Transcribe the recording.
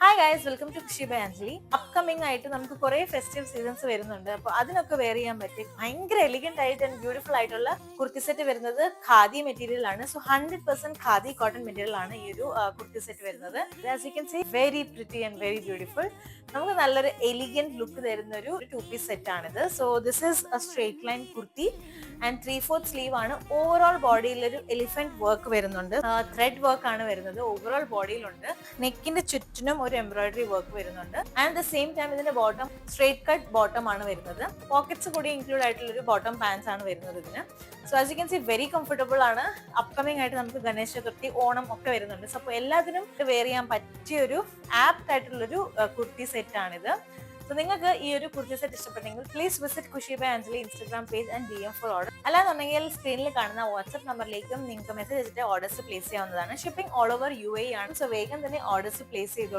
Hi guys, welcome to Khushi by Anjali. Upcoming ആയിട്ട് നമുക്ക് കുറെ ഫെസ്റ്റീവ് സീസൺസ് വരുന്നുണ്ട്. അപ്പോൾ അതിനൊക്കെ വെയർ ചെയ്യാൻ പറ്റി ഭയങ്കര എലിഗന്റ് ആയിട്ട് ആൻഡ് ബ്യൂട്ടിഫുൾ ആയിട്ടുള്ള കുർത്തി സെറ്റ് വരുന്നത് ഖാദി മെറ്റീരിയൽ ആണ്. സോ 100% ഖാദി കോട്ടൺ മെറ്റീരിയൽ ആണ് ഈ ഒരു കുർത്തി സെറ്റ് വരുന്നത്. As you can see very pretty and very beautiful. നമുക്ക് നല്ലൊരു എലിഗന്റ് ലുക്ക് തരുന്ന ഒരു 2 പീസ് സെറ്റ് ആണിത്. So this is a straight line kurti and 3/4 sleeve ആണ്. ഓവറോൾ ബോഡിയിൽ ഒരു എലിഫന്റ് വർക്ക് വരുന്നുണ്ട്, ത്രെഡ് വർക്ക് ആണ് വരുന്നത്. ഓവറോൾ ബോഡിയിലുണ്ട്. നെക്കിന്റെ ചുറ്റിനും ഒരു എംബ്രോയിഡറി വർക്ക് വരുന്നുണ്ട്. ആൻഡ് ദ സെയിം ടൈം ഇതിന്റെ ബോട്ടം സ്ട്രേറ്റ് കട്ട് ബോട്ടം ആണ് വരുന്നത്. പോക്കറ്റ്സ് കൂടി ഇൻക്ലൂഡ് ആയിട്ടുള്ള ഒരു ബോട്ടം പാൻസ് ആണ് വരുന്നത് ഇതിന്. So as you can see very comfortable ആണ്. അപ്കമിംഗ് ആയിട്ട് നമുക്ക് ഗണേശ ചതുർത്ഥി, ഓണം ഒക്കെ വരുന്നുണ്ട്. സോ അപ്പോൾ എല്ലാത്തിനും വെയർ ചെയ്യാൻ പറ്റിയ ഒരു ആപ്റ്റ് ആയിട്ടുള്ളൊരു കുർത്തി സെറ്റ് ആണിത്. സോ നിങ്ങൾക്ക് ഈ ഒരു കുർത്തി സെറ്റ് ഇഷ്ടപ്പെട്ടെങ്കിൽ please visit Khushi by Anjali Instagram page and DM for order. അല്ലാന്നുണ്ടെങ്കിൽ സ്ക്രീനിൽ കാണുന്ന വാട്സ്ആപ്പ് നമ്പറിലേക്കും നിങ്ങൾക്ക് മെസ്സേജ് അയച്ചിട്ട് ഓർഡേഴ്സ് പ്ലേസ് ചെയ്യാവുന്നതാണ്. ഷിപ്പിംഗ് ഓൾ ഓവർ UAE ആണ്. സോ വേഗം തന്നെ ഓർഡേഴ്സ് പ്ലേസ് ചെയ്തു.